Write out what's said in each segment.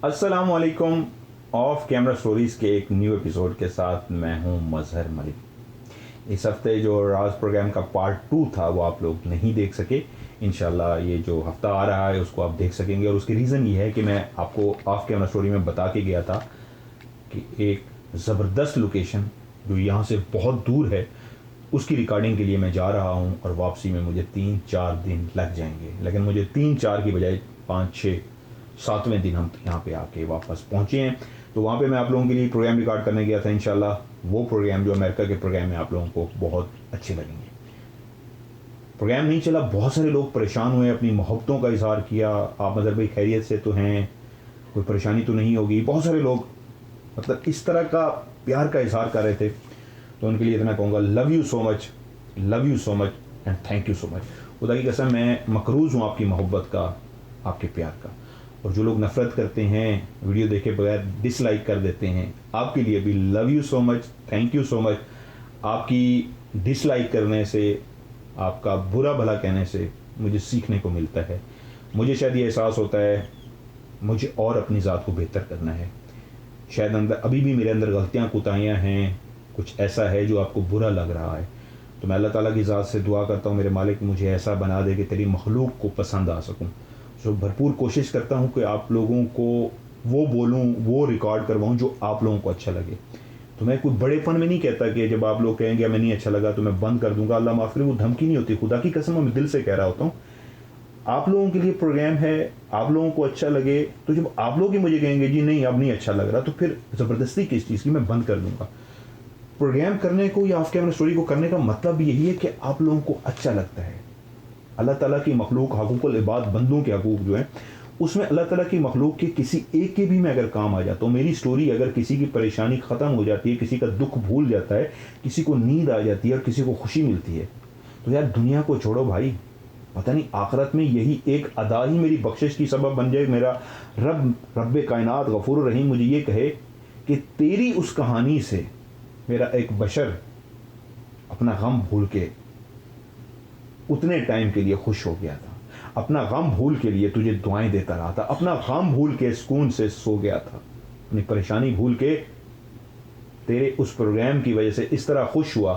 अस्सलामुअलैकुम। Of camera stories के एक न्यू एपिसोड के साथ मैं हूं मजहर मलिक। इस हफ्ते जो राज प्रोग्राम का पार्ट 2 था वो आप लोग नहीं देख सके। इंशाल्लाह ये जो हफ्ता आ रहा है उसको आप देख सकेंगे, और उसकी रीज़न ये है कि मैं आपको ऑफ कैमरा स्टोरी में बता के गया था कि एक ज़बरदस्त लोकेशन जो यहाँ से बहुत दूर है उसकी रिकॉर्डिंग के लिए मैं जा रहा हूँ, और वापसी में मुझे 3-4 दिन लग जाएंगे। लेकिन मुझे 3-4 की बजाय 5-6-7वें दिन हम यहाँ पे आके वापस पहुँचे हैं। तो वहाँ पे मैं आप लोगों के लिए प्रोग्राम रिकॉर्ड करने गया था। इंशाल्लाह वो प्रोग्राम जो अमेरिका के प्रोग्राम है आप लोगों को बहुत अच्छे लगेंगे। प्रोग्राम नहीं चला, बहुत सारे लोग परेशान हुए, अपनी मोहब्बतों का इजहार किया। आप मज़हर भाई खैरियत से तो हैं, कोई परेशानी तो नहीं होगी। बहुत सारे लोग मतलब इस तरह का प्यार का इजहार कर रहे थे, तो उनके लिए इतना कहूँगा, love you so much, love you so much and thank you so much. खुदा की कसम मैं मकरूज़ हूँ आपकी मोहब्बत का, आपके प्यार का। और जो लोग नफ़रत करते हैं, वीडियो देखे बगैर डिसलाइक कर देते हैं, आपके लिए भी love you so much, thank you so much. आपकी डिसलाइक करने से, आपका बुरा भला कहने से मुझे सीखने को मिलता है। मुझे शायद ये एहसास होता है मुझे और अपनी ज़ात को बेहतर करना है। शायद अंदर अभी भी मेरे अंदर गलतियाँ कोताहियाँ हैं, कुछ ऐसा है जो आपको बुरा लग रहा है। तो मैं अल्लाह ताला की ज़ात से दुआ करता हूँ, मेरे मालिक मुझे ऐसा बना दे कि तेरी मखलूक को पसंद आ सकूँ। सो भरपूर कोशिश करता हूँ कि आप लोगों को वो बोलूँ, वो रिकॉर्ड करवाऊँ जो आप लोगों को अच्छा लगे। तो मैं कोई बड़ेपन में नहीं कहता कि जब आप लोग कहेंगे हमें नहीं अच्छा लगा तो मैं बंद कर दूंगा। अल्लाह माफ़ करे, वो धमकी नहीं होती। खुदा की कसम मैं दिल से कह रहा होता हूँ, आप लोगों के लिए प्रोग्राम है, आप लोगों को अच्छा लगे। तो जब आप लोग ही मुझे कहेंगे जी नहीं अब नहीं अच्छा लग रहा, तो फिर ज़बरदस्ती किस चीज़ की मैं बंद कर दूंगा। प्रोग्राम करने को या ऑफ कैमरा स्टोरी को करने का मतलब यही है कि आप लोगों को अच्छा लगता है। अल्लाह ताला की मखलूक हकूक़ुल इबाद, बंदों के हकूक़ जो हैं, उसमें अल्लाह ताला की मखलूक के किसी एक के भी मैं अगर काम आ जाता हूँ, मेरी स्टोरी अगर किसी की परेशानी ख़त्म हो जाती है, किसी का दुख भूल जाता है, किसी को नींद आ जाती है और किसी को खुशी मिलती है, तो यार दुनिया को छोड़ो भाई, पता नहीं आखिरत में यही एक अदा ही मेरी बख्शिश की सबब बन जाए। मेरा रब कायनात गफूर रहीम मुझे ये कहे कि तेरी उस कहानी से मेरा एक बशर अपना गम भूल के उतने टाइम के लिए खुश हो गया था, अपना गम भूल के लिए तुझे दुआएं देता रहा था, अपना गम भूल के सुकून से सो गया था, अपनी परेशानी भूल के तेरे उस प्रोग्राम की वजह से इस तरह खुश हुआ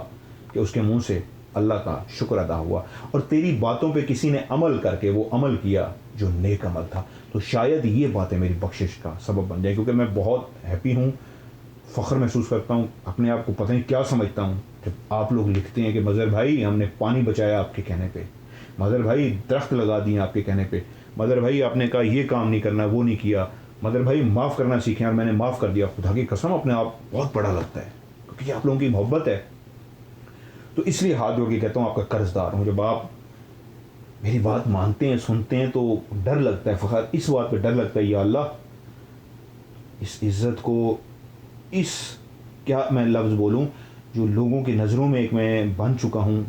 कि उसके मुंह से अल्लाह का शुक्र अदा हुआ, और तेरी बातों पे किसी ने अमल करके वो अमल किया जो नेक अमल था। तो शायद ये बातें मेरी बख्शिश का सबब बन जाए, क्योंकि मैं बहुत हैप्पी हूँ, फ़ख्र महसूस करता हूँ, अपने आप को पता नहीं क्या समझता हूँ जब आप लोग लिखते हैं कि मज़हर भाई हमने पानी बचाया आपके कहने पे, मज़हर भाई दरख्त लगा दिए आपके कहने पे, मज़हर भाई आपने कहा ये काम नहीं करना, वो नहीं किया, मज़हर भाई माफ़ करना सीखें और मैंने माफ़ कर दिया। खुदा की कसम अपने आप बहुत बड़ा लगता है, क्योंकि आप लोगों की मोहब्बत है। तो इसलिए हाथ जोड़ के कहता हूँ, आपका कर्जदार हूँ। जब आप मेरी बात मानते हैं, सुनते हैं, तो डर लगता है, फ़ख्र इस बात पे डर लगता है, या अल्लाह इस इज़्ज़त को, इस क्या मैं लफ्ज़ बोलूँ जो लोगों की नज़रों में एक मैं बन चुका हूँ,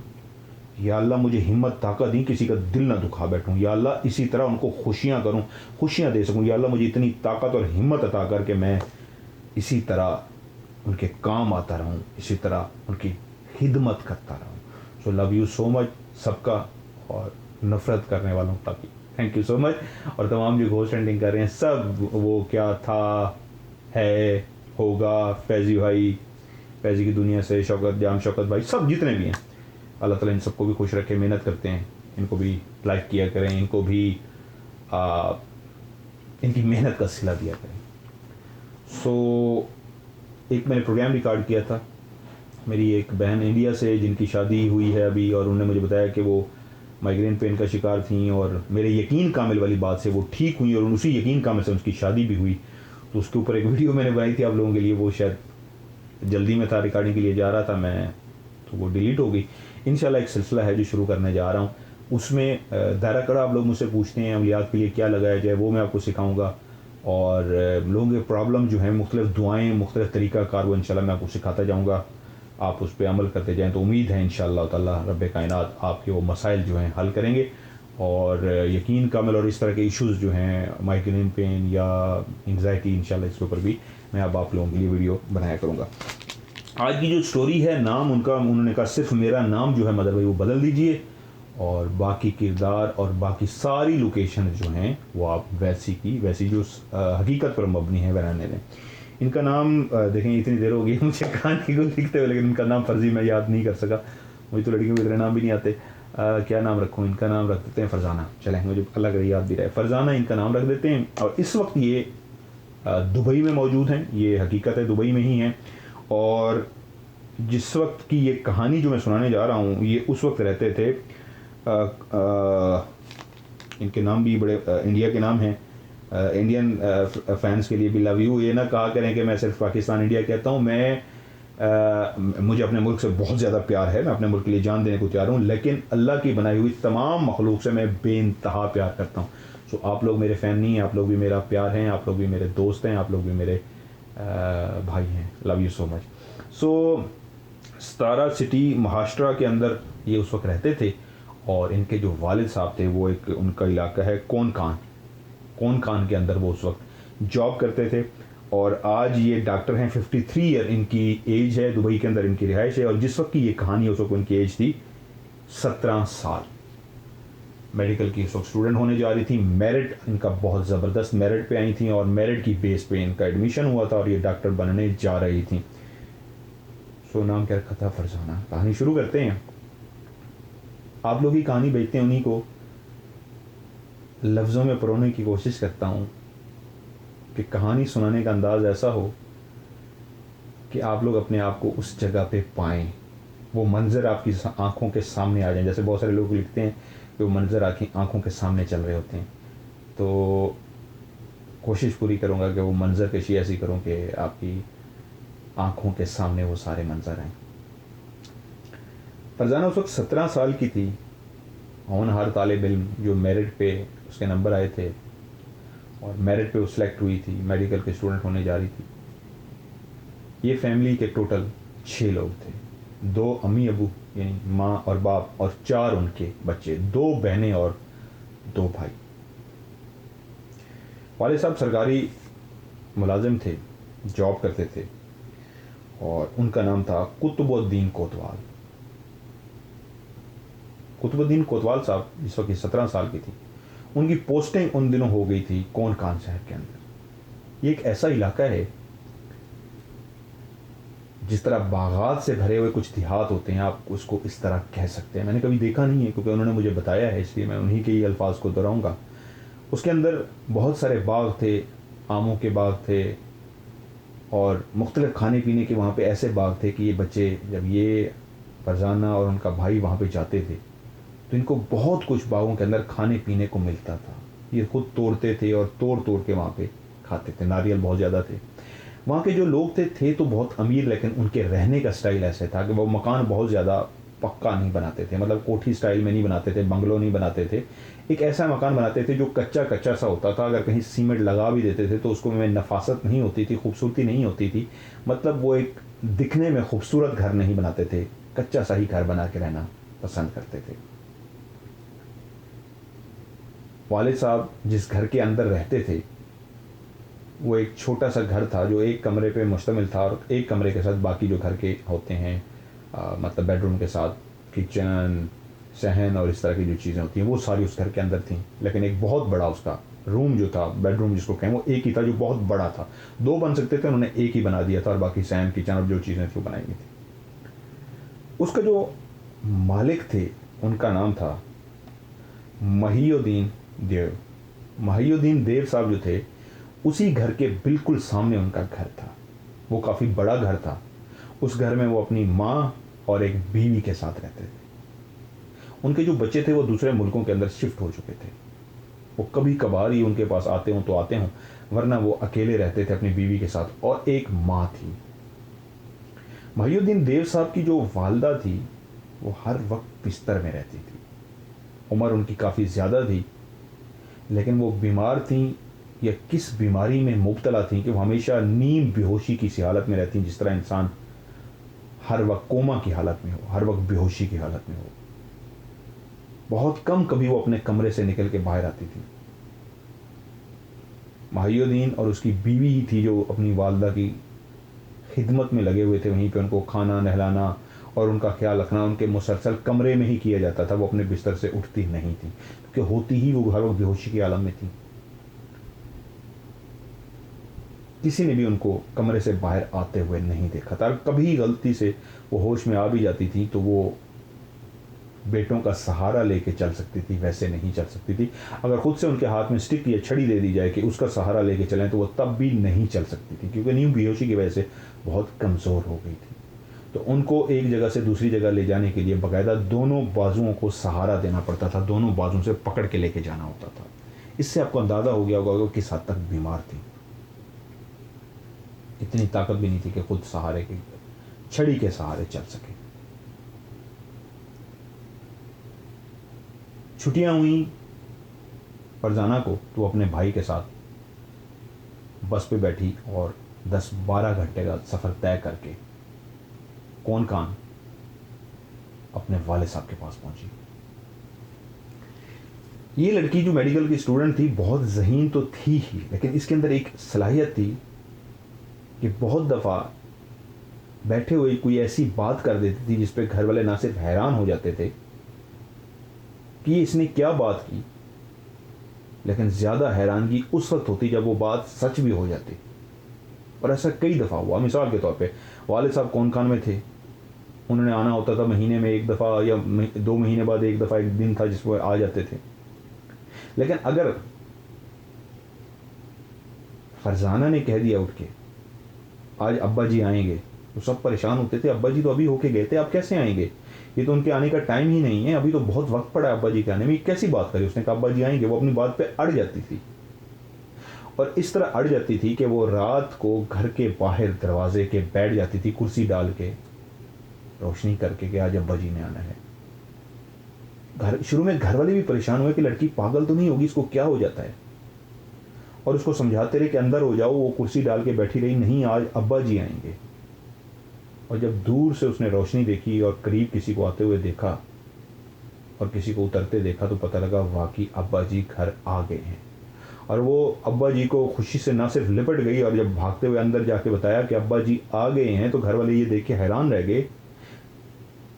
या अल्लाह मुझे हिम्मत ताकत दी, किसी का दिल ना दुखा बैठूँ, या अल्लाह इसी तरह उनको खुशियाँ करूँ, खुशियाँ दे सकूँ, या अल्लाह मुझे इतनी ताकत और हिम्मत अता करके मैं इसी तरह उनके काम आता रहूँ, इसी तरह उनकी खिदमत करता रहूँ। So love you so much सबका, और नफ़रत करने वालों तक थैंक यू सो मच, और तमाम जो घोस्ट हंटिंग कर रहे हैं सब, वो क्या था, है, होगा, फैज़ी भाई, फैज़ी की दुनिया से शौकत जाम, शौकत भाई, सब जितने भी हैं, अल्लाह ताला इन सबको भी खुश रखे। मेहनत करते हैं, इनको भी लाइक किया करें, इनको भी इनकी मेहनत का सिला दिया करें। सो एक मैंने प्रोग्राम रिकॉर्ड किया था, मेरी एक बहन इंडिया से जिनकी शादी हुई है अभी, और उन्होंने मुझे बताया कि वो माइग्रेन पेन का शिकार थी, और मेरे यकीन कामिल वाली बात से वो ठीक हुई, और उसी यकीन कामिल से उनकी शादी भी हुई। तो उसके ऊपर एक वीडियो मैंने बनाई थी आप लोगों के लिए, वो शायद जल्दी में था, रिकॉर्डिंग के लिए जा रहा था मैं, तो वो डिलीट हो गई। इंशाल्लाह एक सिलसिला है जो शुरू करने जा रहा हूँ, उसमें दायरा कड़ा आप लोग मुझसे पूछते हैं अमलियात के लिए क्या लगाया जाए, वो मैं आपको सिखाऊँगा, और लोगों के प्रॉब्लम जो है मुख्तलिफ दुआएँ, मुख्तलिफ तरीक़ाकार, वो इंशाल्लाह मैं आपको सिखाता जाऊँगा। आप उस पर अमल करते जाएँ तो उम्मीद है इंशाअल्लाह ताला रब्बे कायनात आपके वो मसाइल जो हैं हल करेंगे, और यकीन कामिल, और इस तरह के इश्यूज़ जो हैं माइग्रेन पेन या एंग्जाइटी, इंशाल्लाह इसके ऊपर भी मैं अब आप लोगों के लिए वीडियो बनाया करूँगा। आज की जो स्टोरी है, नाम उनका, उन्होंने कहा सिर्फ मेरा नाम जो है मदर भाई वो बदल दीजिए, और बाकी किरदार और बाकी सारी लोकेशन जो हैं वो आप वैसी की वैसी जो हकीकत पर मबनी है बनाने में। इनका नाम देखें, इतनी देर हो गई मुझे कहानी को लिखते हुए, लेकिन इनका नाम फर्जी मैं याद नहीं कर सका। मुझे तो लड़कियों के इतने नाम भी नहीं आते। क्या नाम रखूँ? इनका नाम रख देते हैं फरजाना। चलें, मुझे अलग याद भी रहा है, फरजाना इनका नाम रख देते हैं। और इस वक्त ये दुबई में मौजूद हैं, ये हकीकत है दुबई में ही हैं। और जिस वक्त की ये कहानी जो मैं सुनाने जा रहा हूँ, ये उस वक्त रहते थे। इनके नाम भी बड़े इंडिया के नाम हैं। इंडियन फैंस के लिए भी लव यू। ये ना कहा करें कि मैं सिर्फ पाकिस्तान इंडिया कहता हूँ। मुझे अपने मुल्क से बहुत ज़्यादा प्यार है, मैं अपने मुल्क के लिए जान देने को तैयार हूँ, लेकिन अल्लाह की बनाई हुई तमाम मखलूक से मैं बेइंतहा प्यार करता हूँ। सो आप लोग मेरे फ़ैन नहीं हैं, आप लोग भी मेरा प्यार हैं, आप लोग भी मेरे दोस्त हैं, आप लोग भी मेरे भाई हैं। Love you so much. So Satara city Maharashtra के अंदर ये उस वक्त रहते थे। और इनके जो वालिद साहब थे वो एक उनका इलाका है कौन खान के अंदर वो उस वक्त जॉब करते थे। और आज ये डॉक्टर हैं। 53 ईयर इनकी एज है, दुबई के अंदर इनकी रिहाइश है। और जिस वक्त की ये कहानी है उस वक्त इनकी एज थी 17 साल। मेडिकल की उस वक्त स्टूडेंट होने जा रही थी। मेरिट इनका बहुत ज़बरदस्त मेरिट पे आई थी और मेरिट की बेस पे इनका एडमिशन हुआ था और ये डॉक्टर बनने जा रही थी। सो नाम क्या रखा था? फरजाना। कहानी शुरू करते हैं। आप लोग ही कहानी भेजते हैं, उन्हीं को लफ्ज़ों में परोने की कोशिश करता हूँ कि कहानी सुनाने का अंदाज़ ऐसा हो कि आप लोग अपने आप को उस जगह पे पाएं, वो मंज़र आपकी आंखों के सामने आ जाए। जैसे बहुत सारे लोग लिखते हैं कि वो मंज़र आपकी आंखों के सामने चल रहे होते हैं, तो कोशिश पूरी करूँगा कि वो मंज़र कशी ऐसी करूँ कि आपकी आंखों के सामने वो सारे मंज़र आएँ। फरजाना उस वक्त 17 साल की थी। होनहार तालिब इल्म, जो मेरिट पे उसके नंबर आए थे और मेरिट पे वो सिलेक्ट हुई थी, मेडिकल के स्टूडेंट होने जा रही थी। ये फैमिली के टोटल 6 लोग थे। 2 अम्मी अबू यानी माँ और बाप और 4 उनके बच्चे, 2 बहनें और 2 भाई। वाले साहब सरकारी मुलाजिम थे, जॉब करते थे और उनका नाम था कुतुबुद्दीन कोतवाल। कुतुबुद्दीन कोतवाल साहब जिस वक्त 17 साल की थी, उनकी पोस्टिंग उन दिनों हो गई थी कौन खान शहर के अंदर। ये एक ऐसा इलाका है जिस तरह बागात से भरे हुए कुछ देहात होते हैं, आप उसको इस तरह कह सकते हैं। मैंने कभी देखा नहीं है क्योंकि उन्होंने मुझे बताया है, इसलिए मैं उन्हीं के ही अल्फाज को दोहराऊंगा। उसके अंदर बहुत सारे बाग थे, आमों के बाग थे और मुख्तलिफ खाने पीने के वहाँ पे ऐसे बाग थे कि ये बच्चे, जब ये फरजाना और उनका भाई वहाँ पे जाते थे तो इनको बहुत कुछ बागों के अंदर खाने पीने को मिलता था। ये खुद तोड़ते थे और तोड़ तोड़ के वहाँ पे खाते थे। नारियल बहुत ज़्यादा थे। वहाँ के जो लोग थे तो बहुत अमीर, लेकिन उनके रहने का स्टाइल ऐसे था कि वो मकान बहुत ज़्यादा पक्का नहीं बनाते थे, मतलब कोठी स्टाइल में नहीं बनाते थे, बंगलो नहीं बनाते थे। एक ऐसा मकान बनाते थे जो कच्चा सा होता था। अगर कहीं सीमेंट लगा भी देते थे तो उसको में नफासत नहीं होती थी, खूबसूरती नहीं होती थी। मतलब वो एक दिखने में खूबसूरत घर नहीं बनाते थे, कच्चा सा ही घर बना के रहना पसंद करते थे। वालिद साहब जिस घर के अंदर रहते थे वो एक छोटा सा घर था जो एक कमरे पे मुश्तमिल था और एक कमरे के साथ बाकी जो घर के होते हैं मतलब बेडरूम के साथ किचन, सहन और इस तरह की जो चीज़ें होती हैं वो सारी उस घर के अंदर थी। लेकिन एक बहुत बड़ा उसका रूम जो था, बेडरूम जिसको कहें, वो एक ही था जो बहुत बड़ा था। 2 बन सकते थे, उन्होंने एक ही बना दिया था और बाकी सहन, किचन और जो चीज़ें थी वो बनाई गई थी। उसका जो मालिक थे उनका नाम था महिउद्दीन देव। महिउद्दीन देव साहब जो थे, उसी घर के बिल्कुल सामने उनका घर था। वो काफ़ी बड़ा घर था। उस घर में वो अपनी माँ और एक बीवी के साथ रहते थे। उनके जो बच्चे थे वो दूसरे मुल्कों के अंदर शिफ्ट हो चुके थे। वो कभी कभार ही उनके पास आते हों तो आते हों, वरना वो अकेले रहते थे अपनी बीवी के साथ और एक माँ थी। महिउद्दीन देव साहब की जो वालदा थी वो हर वक्त बिस्तर में रहती थी। उम्र उनकी काफ़ी ज़्यादा थी, लेकिन वो बीमार थी या किस बीमारी में मुब्तला थी कि वो हमेशा नीम बेहोशी की सी हालत में रहती, जिस तरह इंसान हर वक्त कोमा की हालत में हो, हर वक्त बेहोशी की हालत में हो। बहुत कम कभी वो अपने कमरे से निकल के बाहर आती थी। महिउद्दीन और उसकी बीवी ही थी जो अपनी वालदा की खिदमत में लगे हुए थे, वहीं पे उनको खाना नहलाना और उनका ख्याल रखना उनके मुसलसल कमरे में ही किया जाता था। वो अपने बिस्तर से उठती नहीं थी क्योंकि होती ही वो हर वक्त बेहोशी के आलम में थी। किसी ने भी उनको कमरे से बाहर आते हुए नहीं देखा था। कभी गलती से वो होश में आ भी जाती थी तो वो बेटों का सहारा लेके चल सकती थी, वैसे नहीं चल सकती थी। अगर खुद से उनके हाथ में स्टिक या छड़ी दे दी जाए कि उसका सहारा लेके चलें तो वो तब भी नहीं चल सकती थी क्योंकि नींद बेहोशी की वजह से बहुत कमज़ोर हो गई थी। तो उनको एक जगह से दूसरी जगह ले जाने के लिए बाकायदा दोनों बाजुओं को सहारा देना पड़ता था, दोनों बाजुओं से पकड़ के लेके जाना होता था। इससे आपको अंदाज़ा हो गया होगा कि किस हद तक बीमार थी। इतनी ताकत भी नहीं थी कि खुद सहारे के छड़ी के सहारे चल सके। छुट्टियां हुई फरजाना को तो अपने भाई के साथ बस पे बैठी और 10-12 घंटे का सफ़र तय करके कौन कान अपने वाले साहब के पास पहुंची। ये लड़की जो मेडिकल की स्टूडेंट थी बहुत ज़हीन तो थी ही, लेकिन इसके अंदर एक सलाहियत थी कि बहुत दफ़ा बैठे हुए कोई ऐसी बात कर देती थी जिस पे घर वाले ना सिर्फ हैरान हो जाते थे कि इसने क्या बात की, लेकिन ज़्यादा हैरानगी उस वक्त होती जब वो बात सच भी हो जाती। और ऐसा कई दफ़ा हुआ। मिसाल के तौर पे वाले साहब कौन कान में थे, उन्होंने आना होता था महीने में एक दफ़ा या 2 महीने बाद एक दफ़ा, एक दिन था जिसमें आ जाते थे। लेकिन अगर फरजाना ने कह दिया उठ के आज अब्बा जी आएंगे तो सब परेशान होते थे। अब्बा जी तो अभी होके गए थे, अब कैसे आएंगे, ये तो उनके आने का टाइम ही नहीं है, अभी तो बहुत वक्त पड़ा है अब्बा जी के आने में, कैसी बात करी। उसने कहा अब्बा जी आएंगे, वो अपनी बात पे अड़ जाती थी। और इस तरह अड़ जाती थी कि वो रात को घर के बाहर दरवाजे के बैठ जाती थी कुर्सी डाल के, रोशनी करके कि आज अब्बा जी ने आना है। शुरू में घर वाले भी परेशान हुए कि लड़की पागल तो नहीं होगी, इसको क्या हो जाता है। और उसको समझाते रहे कि अंदर हो जाओ, वो कुर्सी डाल के बैठी रही, नहीं आज अब्बा जी आएंगे। और जब दूर से उसने रोशनी देखी और करीब किसी को आते हुए देखा और किसी को उतरते देखा तो पता लगा वाकई अब्बा जी घर आ गए हैं। और वो अब्बा जी को खुशी से ना सिर्फ लिपट गई, और जब भागते हुए अंदर जाके बताया कि अब्बा जी आ गए हैं तो घर वाले ये देख के हैरान रह गए,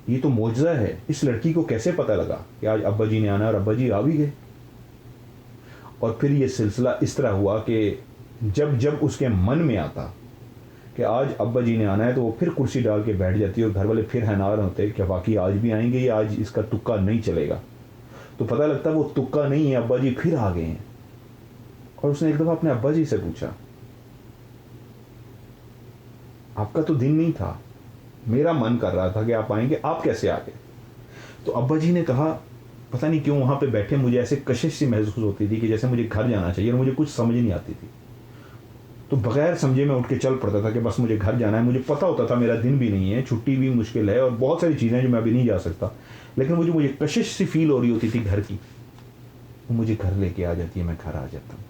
ये तो मौजज़ा है, इस लड़की को कैसे पता लगा कि आज अब्बा जी ने आना और अब्बा जी आ भी गए। और फिर ये सिलसिला इस तरह हुआ कि जब जब उसके मन में आता कि आज अब्बा जी ने आना है तो वो फिर कुर्सी डाल के बैठ जाती और घर वाले फिर हैरान होते कि वाकई आज भी आएंगे या आज इसका तुक्का नहीं चलेगा। तो पता लगता वो तुक्का नहीं है, अब्बा जी फिर आ गए हैं। और उसने एक दफ़ा अपने अब्बा जी से पूछा, आपका तो दिन नहीं था, मेरा मन कर रहा था कि आप आएंगे, आप कैसे आ गए। तो अब्बा जी ने कहा पता नहीं क्यों वहाँ पे बैठे मुझे ऐसे कशिश सी महसूस होती थी कि जैसे मुझे घर जाना चाहिए और मुझे कुछ समझ नहीं आती थी। तो बगैर समझे मैं उठ के चल पड़ता था कि बस मुझे घर जाना है। मुझे पता होता था मेरा दिन भी नहीं है, छुट्टी भी मुश्किल है और बहुत सारी चीज़ें जो मैं अभी नहीं जा सकता, लेकिन मुझे कशिश सी फील हो रही होती थी घर की, वो मुझे घर लेके आ जाती है, मैं घर आ जाता हूँ।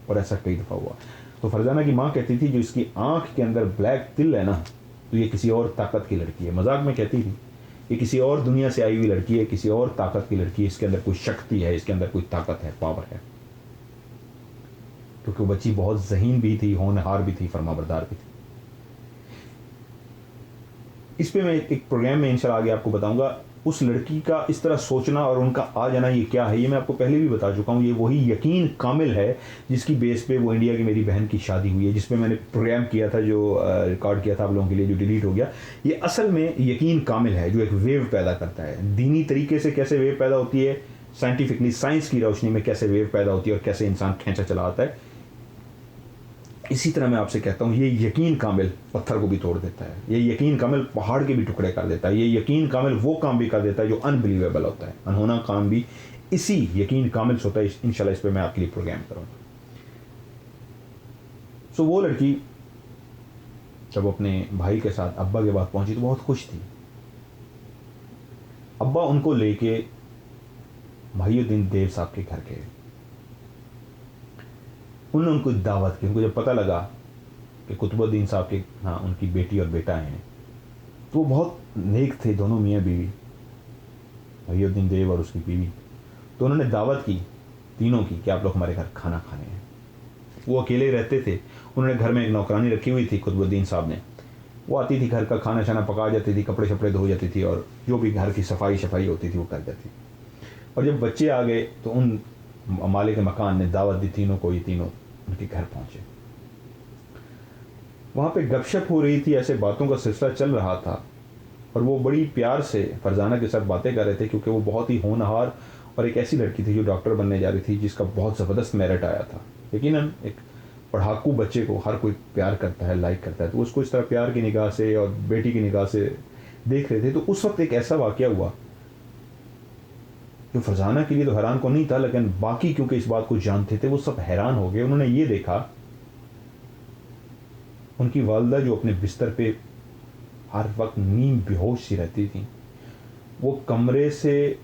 और ऐसा कई दफ़ा हुआ। तो फरजाना की माँ कहती थी जो इसकी आँख के अंदर ब्लैक तिल है ना, तो ये किसी और ताकत की लड़की है। मजाक में कहती थी ये किसी और दुनिया से आई हुई लड़की है, किसी और ताकत की लड़की है, इसके अंदर कोई शक्ति है, इसके अंदर कोई ताकत है, पावर है। क्योंकि वो बच्ची बहुत ज़हीन भी थी, होनहार भी थी, फरमाबरदार भी थी। इस पे मैं एक प्रोग्राम में इंशाल्लाह आगे आपको बताऊंगा उस लड़की का इस तरह सोचना और उनका आ जाना ये क्या है। ये मैं आपको पहले भी बता चुका हूँ, ये वही यकीन कामिल है जिसकी बेस पे वो इंडिया की मेरी बहन की शादी हुई है, जिसमें मैंने प्रोग्राम किया था, जो रिकॉर्ड किया था आप लोगों के लिए, जो डिलीट हो गया। ये असल में यकीन कामिल है जो एक वेव पैदा करता है। दीनी तरीके से कैसे वेव पैदा होती है, साइंटिफिकली साइंस की रोशनी में कैसे वेव पैदा होती है और कैसे इंसान खींचा चला आता है, इसी तरह मैं आपसे कहता हूँ ये यकीन कामिल पत्थर को भी तोड़ देता है, ये यकीन कामिल पहाड़ के भी टुकड़े कर देता है, ये यकीन कामिल वो काम भी कर देता है जो अनबिलीवेबल होता है। अनहोना काम भी इसी यकीन कामिल से होता है। इंशाल्लाह इस पर मैं आपके लिए प्रोग्राम करूँगा। सो वो लड़की जब अपने भाई के साथ अब्बा के पास पहुंची तो बहुत खुश थी। अब्बा उनको लेके भाईउद्दीन देव साहब के घर गए। उन्होंने उनको दावत की। उनको जब पता लगा कि कुतुबुद्दीन साहब के हाँ उनकी बेटी और बेटा हैं, तो वो बहुत नेक थे दोनों, मियाँ बीवी, भाईउद्दीन देव और उसकी बीवी। तो उन्होंने दावत की तीनों की कि आप लोग हमारे घर खाना खाने हैं। वो अकेले रहते थे, उन्होंने घर में एक नौकरानी रखी हुई थी कुतुबुद्दीन साहब ने, वो आती थी, घर का खाना शाना पका जाती थी, कपड़े शपड़े धो जाती थी और जो भी घर की सफाई शफाई होती थी वो कर जाती। और जब बच्चे आ गए तो उन मालिक मकान ने दावत दी तीनों को, ये तीनों उनके घर पहुंचे। वहाँ पे गपशप हो रही थी, ऐसे बातों का सिलसिला चल रहा था और वो बड़ी प्यार से फरजाना के साथ बातें कर रहे थे, क्योंकि वो बहुत ही होनहार और एक ऐसी लड़की थी जो डॉक्टर बनने जा रही थी, जिसका बहुत ज़बरदस्त मेरिट आया था। यकीनन एक पढ़ाकू बच्चे को हर कोई प्यार करता है, लाइक करता है, तो उसको इस तरह प्यार की निगाह से और बेटी की निगाह से देख रहे थे। तो उस वक्त एक ऐसा वाक़या हुआ जो फरजाना के लिए तो हैरान को नहीं था, लेकिन बाकी क्योंकि इस बात को जानते थे वो सब हैरान हो गए। उन्होंने ये देखा, उनकी वालदा जो अपने बिस्तर पे हर वक्त नींद बेहोश सी रहती थी, वो कमरे से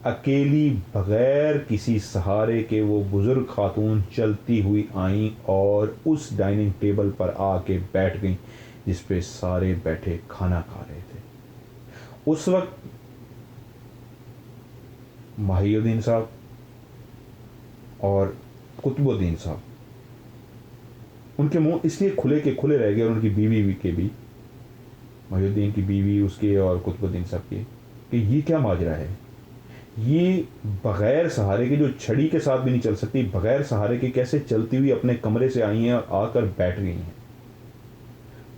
अकेली बग़ैर किसी सहारे के वो बुज़ुर्ग खातून चलती हुई आईं और उस डाइनिंग टेबल पर आके बैठ गईं जिस पे सारे बैठे खाना खा रहे थे। उस वक्त माहिउद्दीन साहब और कुतुबुद्दीन साहब, उनके मुंह इसलिए खुले के खुले रह गए, और उनकी बीवी के भी, माहिउद्दीन की बीवी उसके और कुतुबुद्दीन साहब के, कि ये क्या माजरा है। ये बग़ैर सहारे के, जो छड़ी के साथ भी नहीं चल सकती, बग़ैर सहारे के कैसे चलती हुई अपने कमरे से आई हैं और आकर बैठ गई हैं।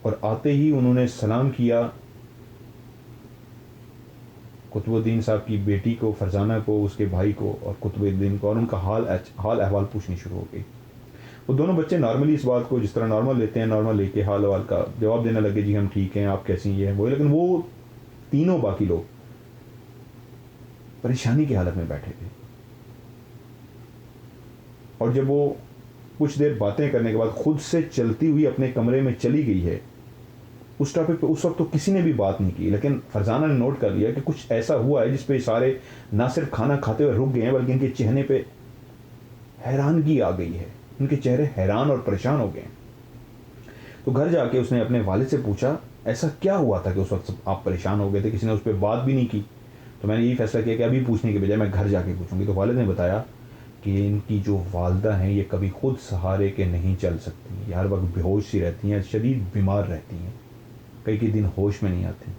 और आते ही उन्होंने सलाम किया कुतुबुद्दीन साहब की बेटी को, फरजाना को, उसके भाई को और कुतुबुद्दीन को, और उनका हाल अहवाल पूछनी शुरू हो गई। वो दोनों बच्चे नॉर्मली इस बात को जिस तरह नॉर्मल लेते हैं, नॉर्मल लेके हाल अहवाल का जवाब देने लगे, जी हम ठीक हैं, आप कैसी हैं, वो। लेकिन वो तीनों बाकी लोग परेशानी की हालत में बैठे थे। और जब वो कुछ देर बातें करने के बाद खुद से चलती हुई अपने कमरे में चली गई है, उस टॉपिक पे उस वक्त तो किसी ने भी बात नहीं की, लेकिन फरजाना ने नोट कर लिया कि कुछ ऐसा हुआ है जिस पे सारे ना सिर्फ खाना खाते हुए रुक गए हैं, बल्कि इनके चेहरे पे हैरानगी आ गई है, उनके चेहरे हैरान और परेशान हो गए। तो घर जाके उसने अपने वालिद से पूछा, ऐसा क्या हुआ था कि उस वक्त आप परेशान हो गए थे, किसी ने उस पर बात भी नहीं की। तो मैंने यही फैसला किया कि अभी पूछने के बजाय मैं घर जाके पूछूंगी। तो वालिद ने बताया कि इनकी जो वालदा हैं ये कभी खुद सहारे के नहीं चल सकती, ये हर वक्त बेहोश सी रहती हैं, शदीद बीमार रहती हैं, कई दिन होश में नहीं आते।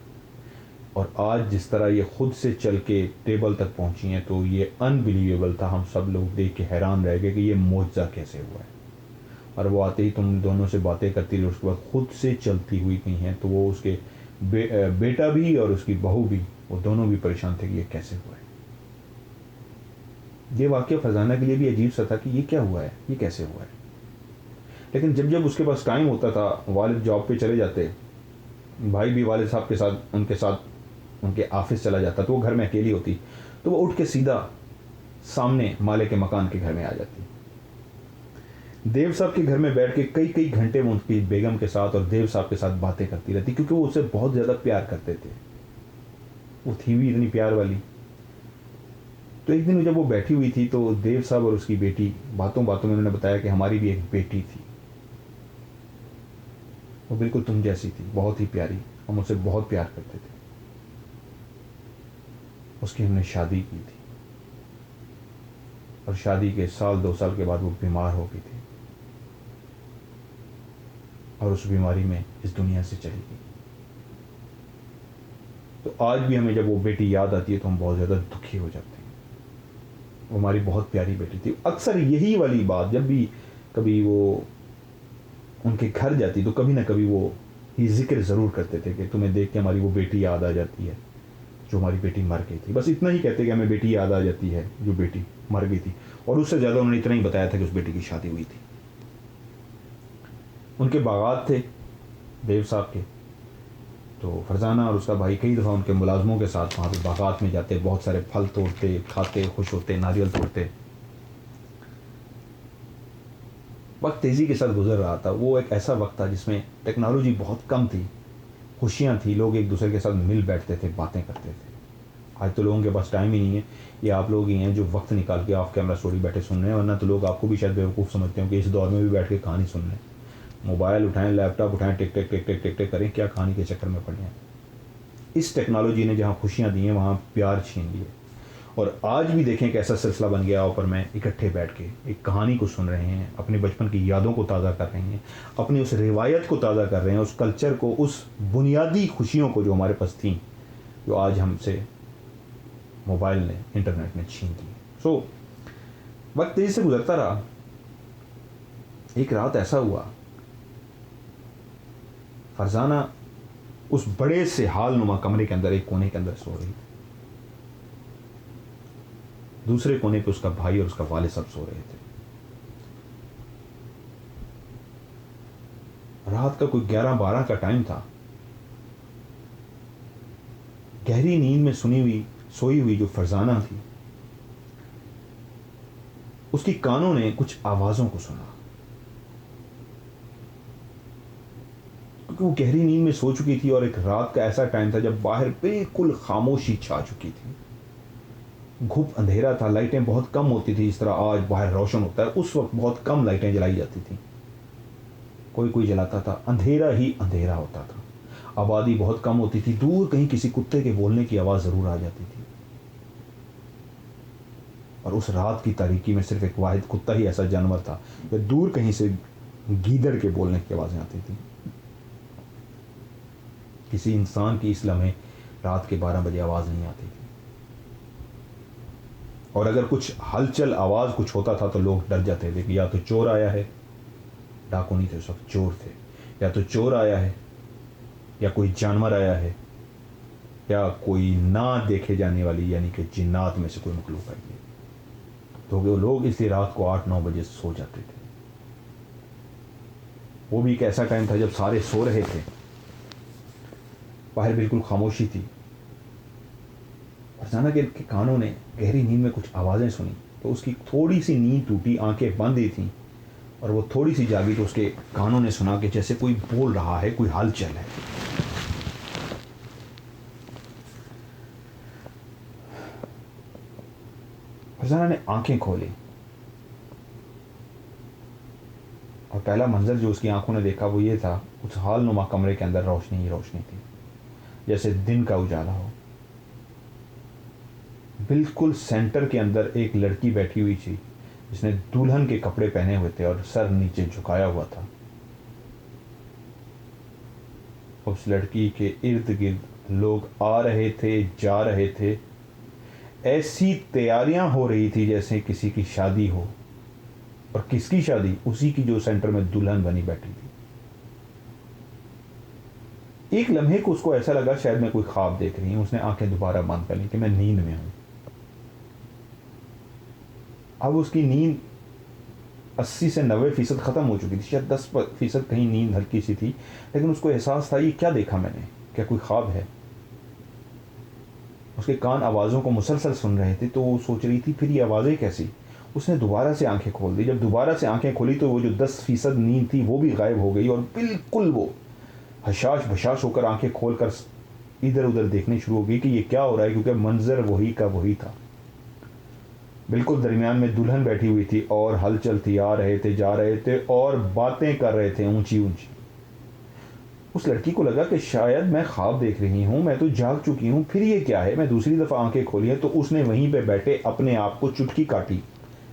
और आज जिस तरह ये खुद से चल के टेबल तक पहुंची हैं, तो ये अनबिलीवेबल था। हम सब लोग देख के हैरान रह गए कि ये मौजज़ा कैसे हुआ है। और वो आते ही तुम दोनों से बातें करती रही, उसके बाद खुद से चलती हुई गई हैं। तो वो उसके बेटा भी और उसकी बहू भी, वो दोनों भी परेशान थे कि ये कैसे हुआ है। ये वाक़या फरजाना के लिए भी अजीब सा था कि ये क्या हुआ है, ये कैसे हुआ है। लेकिन जब जब उसके पास टाइम होता था, वालिद जॉब पे चले जाते, भाई भी वालिद साहब के साथ उनके ऑफिस चला जाता, तो वो घर में अकेली होती, तो वो उठ के सीधा सामने मालिक के मकान के घर में आ जाती। देव साहब के घर में बैठ के कई कई घंटे वो उनकी बेगम के साथ और देव साहब के साथ बातें करती रहती, क्योंकि वो उससे बहुत ज़्यादा प्यार करते थे, वो थी भी इतनी प्यार वाली। तो एक दिन जब वो बैठी हुई थी, तो देव साहब और उसकी बेटी बातों बातों में उन्होंने बताया कि हमारी भी एक बेटी थी, वो बिल्कुल तुम जैसी थी, बहुत ही प्यारी, हम उससे बहुत प्यार करते थे, उसकी हमने शादी की थी, और शादी के साल 2 साल के बाद वो बीमार हो गई थी, और उस बीमारी में इस दुनिया से चली गई। तो आज भी हमें जब वो बेटी याद आती है तो हम बहुत ज़्यादा दुखी हो जाते हैं। वो हमारी बहुत प्यारी बेटी थी। अक्सर यही वाली बात जब भी कभी वो उनके घर जाती, तो कभी ना कभी वो ये जिक्र ज़रूर करते थे कि तुम्हें देख के हमारी वो बेटी याद आ जाती है, जो हमारी बेटी मर गई थी। बस इतना ही कहते कि हमें बेटी याद आ जाती है, जो बेटी मर गई थी। और उससे ज़्यादा उन्होंने इतना ही बताया था कि उस बेटी की शादी हुई थी। उनके बागात थे देव साहब के, तो फरजाना और उसका भाई कई दफ़ा उनके मुलाजमों के साथ वहाँ पे बागात में जाते, बहुत सारे फल तोड़ते, खाते, खुश होते, नारियल तोड़ते। वक्त तेज़ी के साथ गुजर रहा था। वो एक ऐसा वक्त था जिसमें टेक्नोलॉजी बहुत कम थी, खुशियाँ थी, लोग एक दूसरे के साथ मिल बैठते थे, बातें करते थे। आज तो लोगों के पास टाइम ही नहीं है। ये आप लोग ही हैं जो वक्त निकाल के ऑफ कैमरा स्टोरी बैठे सुन रहे हैं, वरना तो लोग आपको भी शायद बेवकूफ़ समझते हो कि इस दौर में भी बैठ के कहानी सुन रहे हैं। मोबाइल उठाएं, लैपटॉप उठाएं, टिक टिक टिक टिक टिक टिक करें, क्या कहानी के चक्कर में पड़े हैं। इस टेक्नोलॉजी ने जहाँ खुशियाँ दी हैं वहाँ प्यार छीन लिए। और आज भी देखें कैसा सिलसिला बन गया, ऊपर में इकट्ठे बैठ के एक कहानी को सुन रहे हैं, अपने बचपन की यादों को ताज़ा कर रहे हैं, अपनी उस रिवायत को ताज़ा कर रहे हैं, उस कल्चर को, उस बुनियादी खुशियों को जो हमारे पास थी, जो आज हमसे मोबाइल ने, इंटरनेट ने छीन ली। सो वक्त तेज़ी से गुजरता रहा। एक रात ऐसा हुआ, फरजाना उस बड़े से हाल नुमा कमरे के अंदर एक कोने के अंदर सो रही थी। दूसरे कोने पे उसका भाई और उसका वालिद सब सो रहे थे। रात का कोई 11-12 का टाइम था। गहरी नींद में सोई हुई जो फरजाना थी, उसकी कानों ने कुछ आवाजों को सुना। क्योंकि वो गहरी नींद में सो चुकी थी और एक रात का ऐसा टाइम था जब बाहर बिल्कुल खामोशी छा चुकी थी। घुप अंधेरा था, लाइटें बहुत कम होती थी। इस तरह आज बाहर रोशन होता है, उस वक्त बहुत कम लाइटें जलाई जाती थी, कोई कोई जलाता था, अंधेरा ही अंधेरा होता था। आबादी बहुत कम होती थी। दूर कहीं किसी कुत्ते के बोलने की आवाज़ ज़रूर आ जाती थी, और उस रात की तारीकी में सिर्फ एक वाहिद कुत्ता ही ऐसा जानवर था कि दूर कहीं से गीदड़ के बोलने की आवाज़ें आती थी। किसी इंसान की इस लम्हे रात के 12 बजे आवाज़ नहीं आती थी, और अगर कुछ हलचल आवाज़ कुछ होता था तो लोग डर जाते थे कि या तो चोर आया है, डाकू नहीं थे उस वक्त, चोर थे, या तो चोर आया है, या कोई जानवर आया है, या कोई ना देखे जाने वाली यानी कि जिन्नात में से कोई मखलूक आई है। तो वो लोग इसलिए रात को 8-9 बजे सो जाते थे। वो भी एक ऐसा टाइम था जब सारे सो रहे थे, बाहर बिल्कुल खामोशी थी। फरजाना के कानों ने गहरी नींद में कुछ आवाज़ें सुनी, तो उसकी थोड़ी सी नींद टूटी, आंखें बंद ही थीं, और वो थोड़ी सी जागी तो उसके कानों ने सुना कि जैसे कोई बोल रहा है, कोई हलचल है। फरजाना ने आंखें खोली, और पहला मंजर जो उसकी आंखों ने देखा वो ये था, उस हाल नुमा कमरे के अंदर रोशनी ही रोशनी थी, जैसे दिन का उजाला हो। बिल्कुल सेंटर के अंदर एक लड़की बैठी हुई थी, जिसने दुल्हन के कपड़े पहने हुए थे और सर नीचे झुकाया हुआ था। उस लड़की के इर्द गिर्द लोग आ रहे थे, जा रहे थे। ऐसी तैयारियां हो रही थी जैसे किसी की शादी हो, और किसकी शादी? उसी की जो सेंटर में दुल्हन बनी बैठी थी। एक लम्हे को उसको ऐसा लगा शायद मैं कोई ख्वाब देख रही हूं। उसने आंखें दोबारा बंद कर ली कि मैं नींद में हूं। अब उसकी नींद 80 से 90% ख़त्म हो चुकी थी, शायद 10% कहीं नींद हल्की सी थी, लेकिन उसको एहसास था ये क्या देखा मैंने, क्या कोई ख्वाब है? उसके कान आवाज़ों को मुसलसल सुन रहे थे, तो वो सोच रही थी फिर ये आवाज़ें कैसी। उसने दोबारा से आंखें खोल दी। जब दोबारा से आंखें खोली तो वो जो 10% नींद थी वो भी गायब हो गई, और बिल्कुल वो हशाश बशाश होकर आंखें खोलकर इधर उधर देखने शुरू हो गई कि ये क्या हो रहा है, क्योंकि मंजर वही का वही था। बिल्कुल दरमियान में दुल्हन बैठी हुई थी, और हलचल थी, आ रहे थे, जा रहे थे, और बातें कर रहे थे ऊंची ऊंची। उस लड़की को लगा कि शायद मैं ख्वाब देख रही हूँ, मैं तो जाग चुकी हूँ, फिर ये क्या है। मैं दूसरी दफ़ा आंखें खोली हैं तो उसने वहीं पे बैठे अपने आप को चुटकी काटी,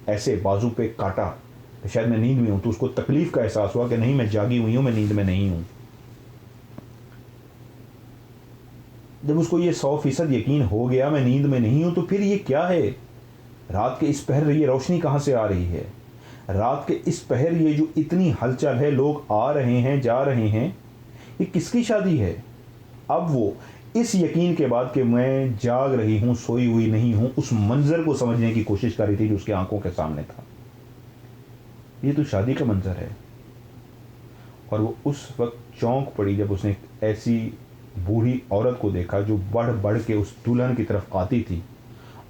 ऐसे बाजू पे काटा कि शायद मैं नींद में हूँ। तो उसको तकलीफ का एहसास हुआ कि नहीं, मैं जागी हुई हूँ, मैं नींद में नहीं हूँ। जब उसको ये 100% यकीन हो गया मैं नींद में नहीं हूँ, तो फिर ये क्या है? रात के इस पहर ये रोशनी कहाँ से आ रही है? रात के इस पहर ये जो इतनी हलचल है, लोग आ रहे हैं, जा रहे हैं, ये किसकी शादी है? अब वो इस यकीन के बाद कि मैं जाग रही हूँ, सोई हुई नहीं हूँ, उस मंजर को समझने की कोशिश कर रही थी जो उसकी आंखों के सामने था। ये तो शादी का मंजर है। और वो उस वक्त चौंक पड़ी जब उसने ऐसी बूढ़ी औरत को देखा जो बढ़ बढ़ के उस दुल्हन की तरफ आती थी,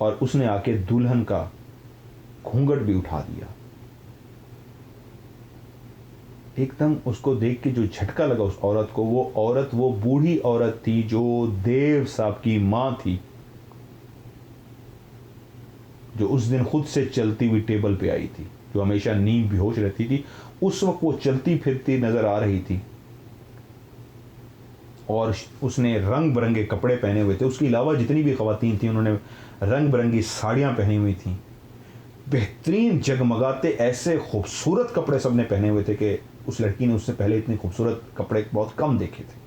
और उसने आके दुल्हन का घूंघट भी उठा दिया। एकदम उसको देख के जो झटका लगा उस औरत को, वो औरत वो बूढ़ी औरत थी जो देव साहब की मां थी, जो उस दिन खुद से चलती हुई टेबल पे आई थी, जो हमेशा नींद बेहोश रहती थी। उस वक्त वो चलती फिरती नजर आ रही थी, और उसने रंग बिरंगे कपड़े पहने हुए थे। उसके अलावा जितनी भी ख़वातीन थी उन्होंने रंग बिरंगी साड़ियाँ पहनी हुई थीं, बेहतरीन जगमगाते ऐसे खूबसूरत कपड़े सबने पहने हुए थे कि उस लड़की ने उससे पहले इतने खूबसूरत कपड़े बहुत कम देखे थे।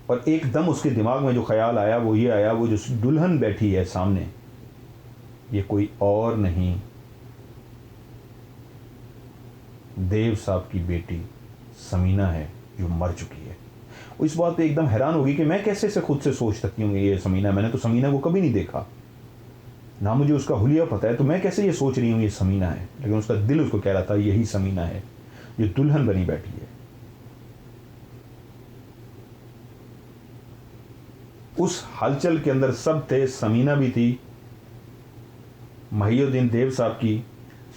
और एकदम उसके दिमाग में जो ख्याल आया वो ये आया, वो जो दुल्हन बैठी है सामने, ये कोई और नहीं, देव साहब की बेटी समीना है जो मर चुकी है। वो इस बात पे एकदम हैरान होगी कि मैं कैसे से खुद से सोच सकती हूँ ये समीना, मैंने तो समीना को कभी नहीं देखा, ना मुझे उसका हुलिया पता है, तो मैं कैसे ये सोच रही हूँ ये समीना है। लेकिन उसका दिल उसको कह रहा था यही समीना है जो दुल्हन बनी बैठी है। उस हलचल के अंदर सब थे, समीना भी थी, महियुद्दीन देव साहब की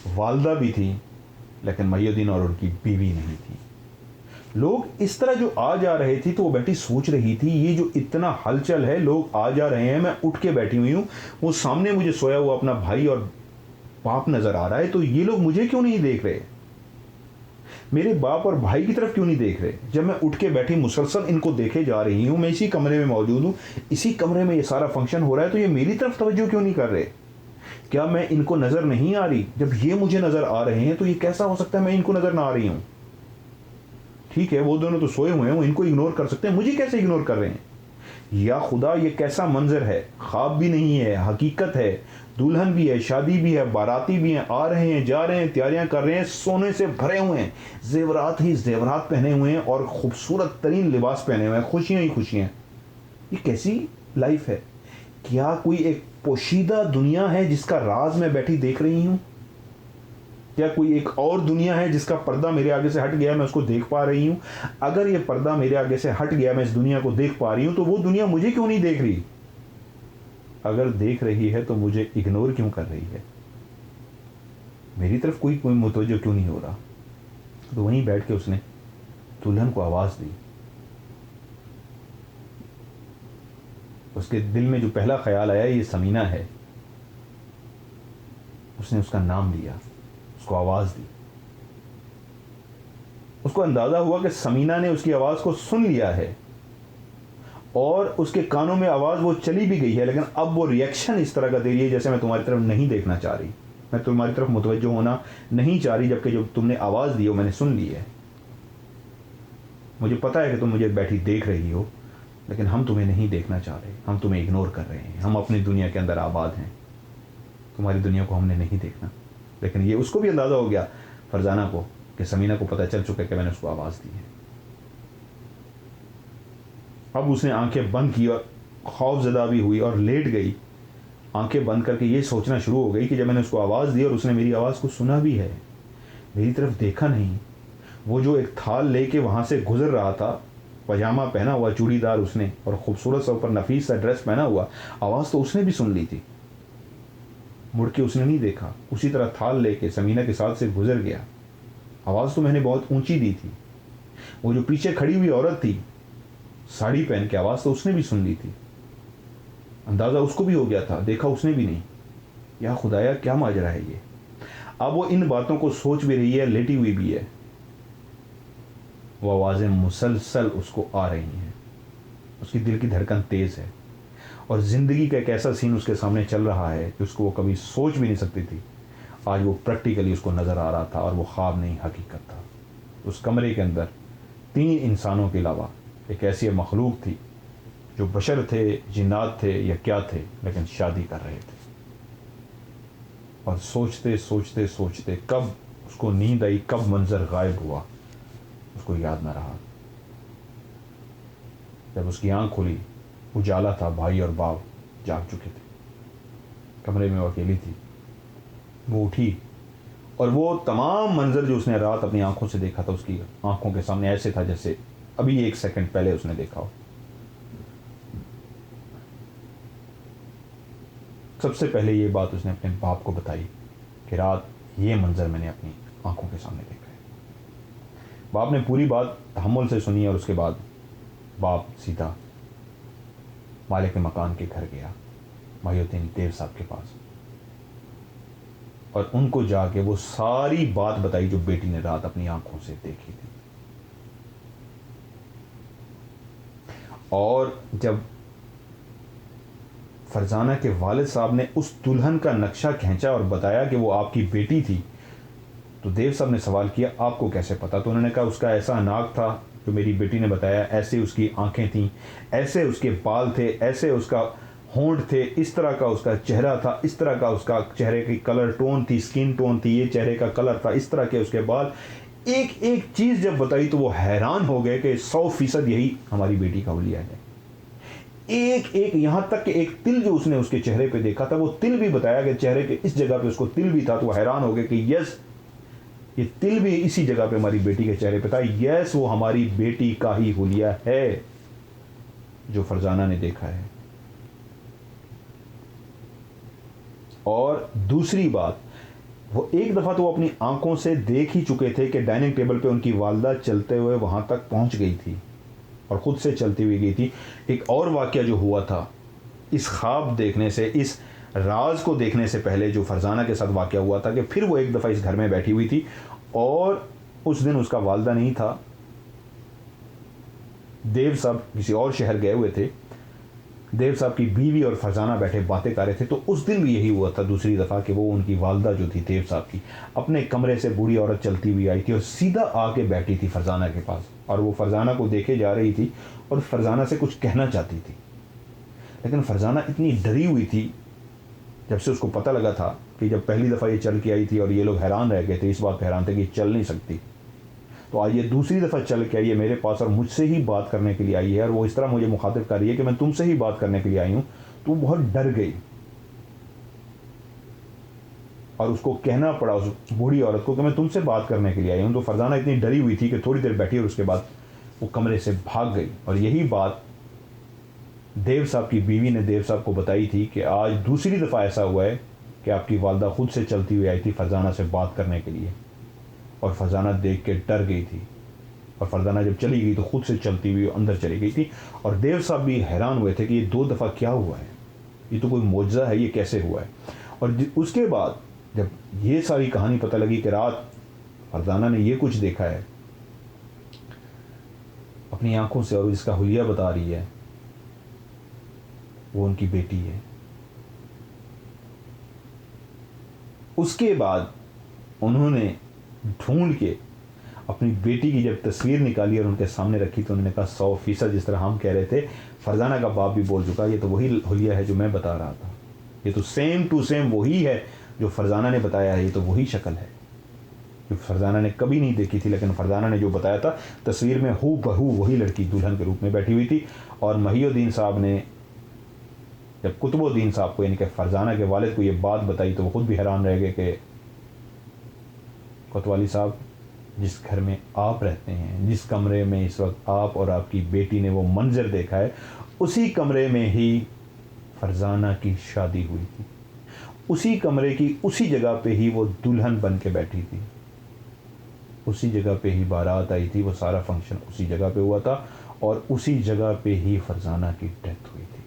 वालदा भी थी, लेकिन महियुद्दीन और उनकी बीवी नहीं थी। लोग इस तरह जो आ जा रहे थे तो वो बैठी सोच रही थी ये जो इतना हलचल है, लोग आ जा रहे हैं, मैं उठ के बैठी हुई हूँ, वो सामने मुझे सोया हुआ अपना भाई और बाप नजर आ रहा है, तो ये लोग मुझे क्यों नहीं देख रहे, मेरे बाप और भाई की तरफ क्यों नहीं देख रहे। जब मैं उठ के बैठी मुसलसल इनको देखे जा रही हूँ, मैं इसी कमरे में मौजूद हूँ, इसी कमरे में ये सारा फंक्शन हो रहा है, तो ये मेरी तरफ तवज्जो क्यों नहीं कर रहे। क्या मैं इनको नजर नहीं आ रही? जब ये मुझे नजर आ रहे हैं तो ये कैसा हो सकता है मैं इनको नजर ना आ रही हूं। ठीक है, वो दोनों तो सोए हुए हैं, वो इनको इग्नोर कर सकते हैं, मुझे कैसे इग्नोर कर रहे हैं। या खुदा, ये कैसा मंजर है, ख्वाब भी नहीं है, हकीकत है, दुल्हन भी है, शादी भी है, बाराती भी हैं, आ रहे हैं, जा रहे हैं, तैयारियां कर रहे हैं, सोने से भरे हुए हैं, जेवरात ही जेवरात पहने हुए हैं और खूबसूरत तरीन लिबास पहने हुए हैं, खुशियां ही खुशियां। ये कैसी लाइफ है? क्या कोई एक पोशीदा दुनिया है जिसका राज मैं बैठी देख रही हूं? क्या कोई एक और दुनिया है जिसका पर्दा मेरे आगे से हट गया, मैं उसको देख पा रही हूं? अगर ये पर्दा मेरे आगे से हट गया, मैं इस दुनिया को देख पा रही हूं, तो वो दुनिया मुझे क्यों नहीं देख रही? अगर देख रही है तो मुझे इग्नोर क्यों कर रही है? मेरी तरफ कोई मुतवज्जो क्यों नहीं हो रहा? तो वहीं बैठ के उसने दुल्हन को आवाज दी। उसके दिल में जो पहला ख्याल आया ये समीना है, उसने उसका नाम लिया, उसको आवाज दी। उसको अंदाजा हुआ कि समीना ने उसकी आवाज को सुन लिया है और उसके कानों में आवाज वो चली भी गई है, लेकिन अब वो रिएक्शन इस तरह का दे रही है जैसे मैं तुम्हारी तरफ नहीं देखना चाह रही, मैं तुम्हारी तरफ मुतवज्जो होना नहीं चाह रही, जबकि जो तुमने आवाज दी हो मैंने सुन ली है। मुझे पता है कि तुम मुझे बैठी देख रही हो, लेकिन हम तुम्हें नहीं देखना चाह रहे, हम तुम्हें इग्नोर कर रहे हैं, हम अपनी दुनिया के अंदर आबाद हैं, तुम्हारी दुनिया को हमने नहीं देखना। लेकिन ये उसको भी अंदाज़ा हो गया, फरजाना को, कि समीना को पता चल चुका है कि मैंने उसको आवाज़ दी है। अब उसने आंखें बंद की और खौफजदा भी हुई और लेट गई, आंखें बंद करके ये सोचना शुरू हो गई कि जब मैंने उसको आवाज़ दी और उसने मेरी आवाज़ को सुना भी है, मेरी तरफ देखा नहीं, वो जो एक थाल लेके वहाँ से गुजर रहा था, पजामा पहना हुआ चूड़ीदार उसने और खूबसूरत सा ऊपर नफीस सा ड्रेस पहना हुआ, आवाज़ तो उसने भी सुन ली थी, मुड़ के उसने नहीं देखा, उसी तरह थाल लेके समीना के साथ से गुजर गया। आवाज़ तो मैंने बहुत ऊंची दी थी, वो जो पीछे खड़ी हुई औरत थी साड़ी पहन के, आवाज़ तो उसने भी सुन ली थी, अंदाज़ा उसको भी हो गया था, देखा उसने भी नहीं। या खुदाया, क्या माजरा है ये। अब वो इन बातों को सोच भी रही है, लेटी हुई भी है, वो आवाज़ें मुसलसल उसको आ रही हैं, उसकी दिल की धड़कन तेज़ है और ज़िंदगी का एक ऐसा सीन उसके सामने चल रहा है कि उसको वो कभी सोच भी नहीं सकती थी, आज वो प्रैक्टिकली उसको नज़र आ रहा था और वो ख्वाब नहीं हकीकत था। उस कमरे के अंदर 3 इंसानों के अलावा एक ऐसी मखलूक थी जो बशर थे, जिन्नात थे या क्या थे, लेकिन शादी कर रहे थे। और सोचते सोचते सोचते कब उसको नींद आई, कब मंजर गायब हुआ, उसको याद ना रहा। जब उसकी आंख खुली, उजाला था, भाई और बाप जाग चुके थे, कमरे में वो अकेली थी। वो उठी और वो तमाम मंजर जो उसने रात अपनी आंखों से देखा था, उसकी आंखों के सामने ऐसे था जैसे अभी 1 सेकंड पहले उसने देखा हो। सबसे पहले ये बात उसने अपने बाप को बताई कि रात ये मंजर मैंने अपनी आंखों के सामने देखा है। बाप ने पूरी बात तहम्मुल से सुनी और उसके बाद बाप सीधा मालिक मकान के घर गया, महियुद्दीन देव साहब के पास, और उनको जाके वो सारी बात बताई जो बेटी ने रात अपनी आंखों से देखी थी। और जब फरजाना के वालिद साहब ने उस दुल्हन का नक्शा खींचा और बताया कि वो आपकी बेटी थी, तो देव साहब ने सवाल किया आपको कैसे पता? तो उन्होंने कहा उसका ऐसा नाक था जो मेरी बेटी ने बताया, ऐसे उसकी आंखें थीं, ऐसे उसके बाल थे, ऐसे उसका होंठ थे, इस तरह का उसका चेहरा था, इस तरह का उसका चेहरे की कलर टोन थी, स्किन टोन थी, ये चेहरे का कलर था, इस तरह के उसके बाल। एक एक चीज़ जब बताई तो वो हैरान हो गए कि 100% यही हमारी बेटी का हुलिया है। एक एक यहाँ तक कि एक तिल जो उसने उसके चेहरे पे देखा था, वो तिल भी बताया कि चेहरे के इस जगह पे उसको तिल भी था। तो वो हैरान हो गए कि यस, ये तिल भी इसी जगह पे हमारी बेटी के चेहरे पे था। यस, वो हमारी बेटी का ही हुलिया है जो फरजाना ने देखा है। और दूसरी बात, वो एक दफ़ा तो वो अपनी आंखों से देख ही चुके थे कि डाइनिंग टेबल पे उनकी वालदा चलते हुए वहाँ तक पहुँच गई थी और ख़ुद से चलती हुई गई थी। एक और वाक़या जो हुआ था इस ख्वाब देखने से, इस राज को देखने से पहले, जो फरजाना के साथ वाक़या हुआ था कि फिर वो एक दफ़ा इस घर में बैठी हुई थी और उस दिन उसका वालदा नहीं था, देव साहब किसी और शहर गए हुए थे, देव साहब की बीवी और फरजाना बैठे बातें कर रहे थे। तो उस दिन भी यही हुआ था दूसरी दफ़ा कि वो उनकी वालदा जो थी देव साहब की, अपने कमरे से बूढ़ी औरत चलती हुई आई थी और सीधा आके बैठी थी फरजाना के पास, और वो फरजाना को देखे जा रही थी और फरजाना से कुछ कहना चाहती थी। लेकिन फरजाना इतनी डरी हुई थी, जब से उसको पता लगा था कि जब पहली दफ़ा ये चल के आई थी और ये लोग हैरान रह गए थे, इस बात पर हैरान थे कि चल नहीं सकती, तो आज ये दूसरी दफ़ा चल के आई है मेरे पास और मुझसे ही बात करने के लिए आई है और वो इस तरह मुझे मुखातिब कर रही है कि मैं तुमसे ही बात करने के लिए आई हूँ, तो बहुत डर गई और उसको कहना पड़ा उस बूढ़ी औरत को कि मैं तुमसे बात करने के लिए आई हूँ। तो फरजाना इतनी डरी हुई थी कि थोड़ी देर बैठी और उसके बाद वो कमरे से भाग गई। और यही बात देव साहब की बीवी ने देव साहब को बताई थी कि आज दूसरी दफ़ा ऐसा हुआ है कि आपकी वालदा खुद से चलती हुई आई थी फरजाना से बात करने के लिए, और फरजाना देख के डर गई थी और फरजाना जब चली गई तो खुद से चलती हुई अंदर चली गई थी। और देव साहब भी हैरान हुए थे कि ये 2 दफ़ा क्या हुआ है, ये तो कोई मौजज़ा है, ये कैसे हुआ है। और उसके बाद जब ये सारी कहानी पता लगी कि रात फरजाना ने ये कुछ देखा है अपनी आंखों से और इसका हुलिया बता रही है, वो उनकी बेटी है। उसके बाद उन्होंने ढूंढ के अपनी बेटी की जब तस्वीर निकाली और उनके सामने रखी तो उन्होंने कहा 100%, जिस तरह हम कह रहे थे, फरजाना का बाप भी बोल चुका, ये तो वही हुलिया है जो मैं बता रहा था, ये तो सेम टू सेम वही है जो फरजाना ने बताया है, ये तो वही शक्ल है जो फरजाना ने कभी नहीं देखी थी, लेकिन फरजाना ने जो बताया था तस्वीर में हू बहू वही लड़की दुल्हन के रूप में बैठी हुई थी। और महिउद्दीन साहब ने जब कुतुबुद्दीन साहब को, यानी कि फरजाना के वालिद को ये बात बताई तो वो खुद भी हैरान रह गए कि कोतवाली साहब, जिस घर में आप रहते हैं, जिस कमरे में इस वक्त आप और आपकी बेटी ने वो मंजर देखा है, उसी कमरे में ही फरजाना की शादी हुई थी, उसी कमरे की उसी जगह पे ही वो दुल्हन बन के बैठी थी, उसी जगह पे ही बारात आई थी, वो सारा फंक्शन उसी जगह पे हुआ था और उसी जगह पे ही फरजाना की डेथ हुई थी।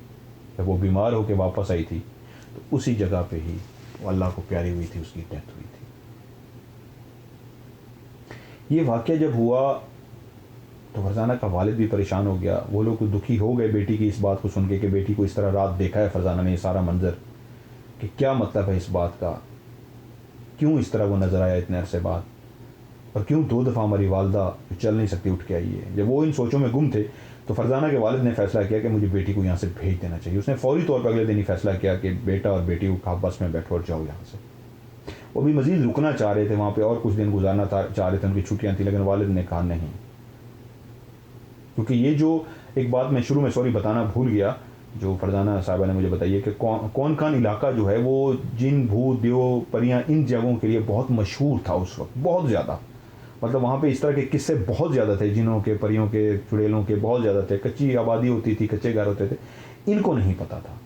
जब वो बीमार होकर वापस आई थी तो उसी जगह पे ही वो अल्लाह को प्यारी हुई थी, उसकी डेथ हुई थी। ये वाक़या जब हुआ तो फरजाना का वालिद भी परेशान हो गया, वो लोग दुखी हो गए बेटी की इस बात को सुन के कि बेटी को इस तरह रात देखा है फरजाना ने, ये सारा मंजर, कि क्या मतलब है इस बात का, क्यों इस तरह वो नज़र आया इतने अरसे बाद, और क्यों 2 दफ़ा हमारी वालदा जो चल नहीं सकती उठ के आई है। जब वो इन सोचों में गुम थे तो फरजाना के वालिद ने फ़ैसला किया कि मुझे बेटी को यहाँ से भेज देना चाहिए। उसने फौरी तौर पर अगले दिन ही फ़ैसला किया कि बेटा और बेटी को आप बस में बैठो और जाओ यहाँ से। वो भी मज़ीद रुकना चाह रहे थे वहाँ पे और कुछ दिन गुजारना चाह रहे थे, उनकी छुट्टियाँ थी, लेकिन वालिद ने कहा नहीं, क्योंकि ये जो एक बात मैं शुरू में सॉरी बताना भूल गया, जो फरजाना साहिबा ने मुझे बताई है कि कौन खान इलाका जो है वो जिन भूत देव परियां इन जगहों के लिए बहुत मशहूर था उस वक्त, बहुत ज़्यादा, मतलब वहाँ पे इस तरह के किस्से बहुत ज़्यादा थे, जिनों के परियों के चुड़ैलों के बहुत ज़्यादा थे, कच्ची आबादी होती थी, कच्चे घर होते थे, इनको नहीं पता था।